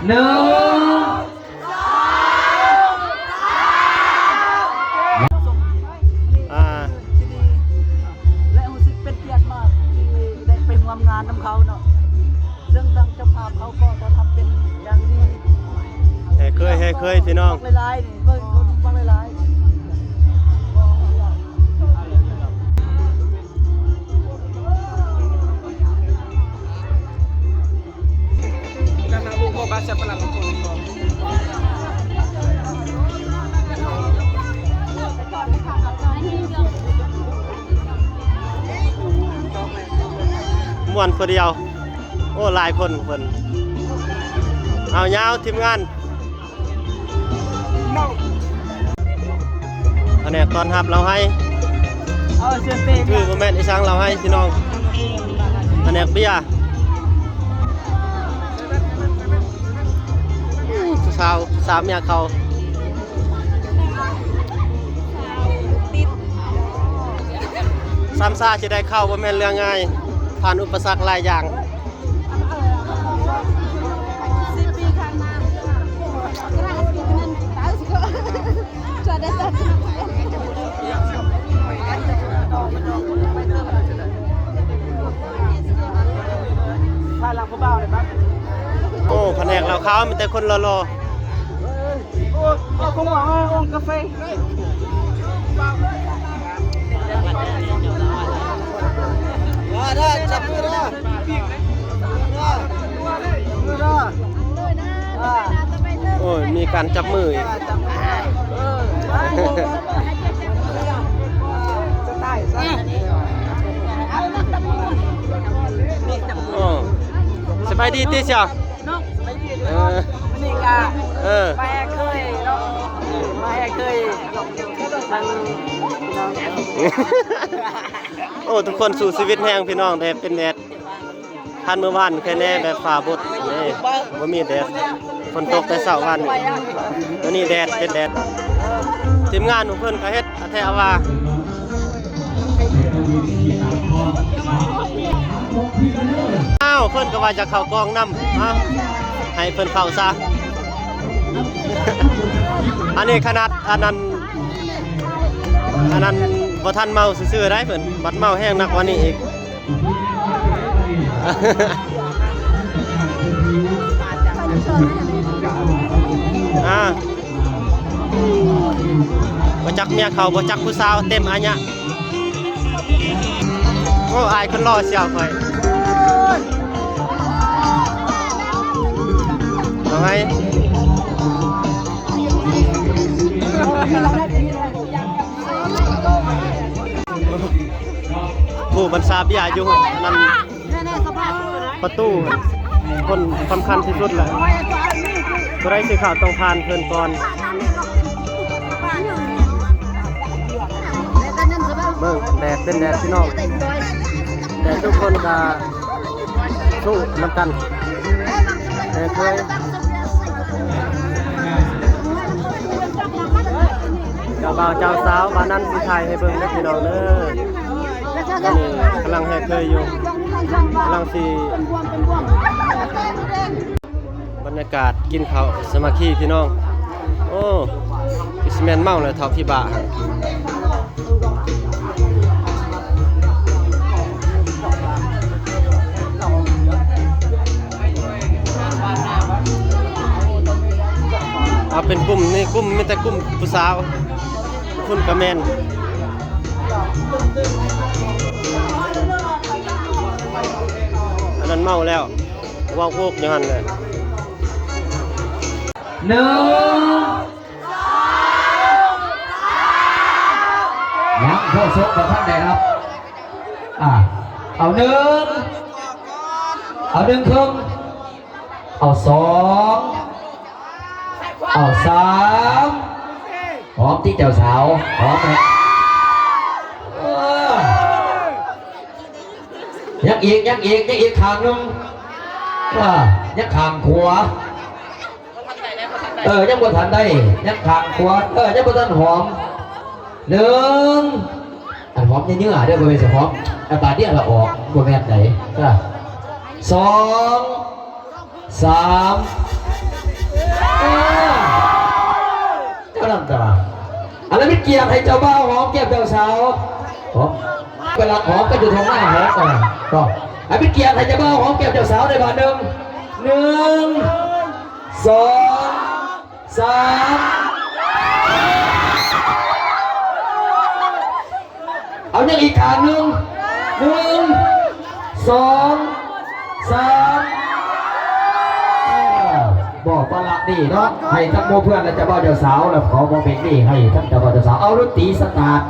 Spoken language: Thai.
หนึ่งและรู้สึกเป็นเกียรติมากที่ได้เป็นร่วมงานนำเขาเนาะซึ่งทางเจ้าภาพเขาก็ต้อนรับเป็นอย่างดีเคยพี่น้องหลายๆนี่เบิ่งคนฟังหลายๆBaca pelan untuk ม่วนคนเดียวโอ้หลายคนเพิ่นเอายาวทีมงานแผนกตอนรับเราให้คือโมเมนต์อีสังเราให้พี่น้องแผนกเบียร์สามเนี่ยเขาซ้ำซ่าจะได้เข้าบ่แม่นเรื่องง่ายผ่านอุปสรรคหลายอย่างโอ้แผนกเราเขามีแต่คนรอคงหวังว่าองกาแฟได้จับมือได้โอ้ยมีการจับมืออีกสบายดีติเชียวนี่กะไปเคยเนาะไปเคยมันโอ้ทุกคนสู่ชีวิตแห้งพี่น้องแต่เป็นแดดทันเมื่อวานแค่แน่แบบฝ่าบดนี่บ่มีแดดฝนตกแต่เช้าวันวันนี้แดดเป็นแดดทีมงานของเพิ่นก็เฮ็ดอาแท้ว่าอ้าวเพิ่นก็ว่าจะเข้ากองนำให้เพิ่นเข้าซะอันนี้ขนาดอันนั้นบ่ทันเมาซื่อๆได้เพิ่นบัดเมาแห้งนักกว่านี้อีกบ่จักเมียเขาบ่จักผู้สาวเต็มอันเนี้ยโอ้อายคนรอเสียวข่อยเอาไงผู้บรรษาบิยาอยู่นั่นประตูคนสำคัญที่สุดแหละผู้ใดสิข่าวต้องผ่านเพิ่นก่อนเบิ่งแดดเป็นแดดพี่น้องแต่ทุกคนก็สู้นำกันแต่เคยเจ้าบ่าวเจ้าสาวบ้านนั้นสิถ่ายให้เบิ่งได้พี่น้องเด้อนี่กำลังแห่เคยอยู่กำลังสิบรรยากาศกินข้าวสมาธิพี่น้องโอ้อิสแมนเมาเลยทอกที่บ่าเอาเป็นกลุ่มนี่กลุ่มมีแต่กลุ่มผู้สาวคุณกระแมนอันนั้นเมาแล้วว่าวโวกอย่างนั้นเลยหนึ่งยังโคศกกับท่านใดครับเอาหนึ่งครึ่งเอาสองเอาสามพร้อมที่เจ้าสาวพร้อมไหมยังอีกทางนึงยังทางขวายังบ่ทันได้ยังทางขวายังบ่ทันหอมหนึ่งอันหอมเนื้อเด้อบ่แม่นสิหอมอันบาดเดียวละออกบ่แม่นไหนสองสาม เกียรติให้เจ้าบ่าวหอมแก้มเจ้าสาวหอมเวลาหอมก็อยู่ตรงหน้าหอมก่อนก็ให้เป็นเกียรติให้เจ้าบ่าวหอมแก้มเจ้าสาวได้บ้างหนึ่งสองสามเอาอย่างอีกขางหนึ่งสองสามบอกปละนี่เนาะให้ทั้งโมเพื่อนและเจ้าบ่าวเจ้าสาวแล้วขอบอกเพลงนี่ให้ทั้งเจ้าบ่าวเจ้าสาวเอาดนตรีสตาร์ท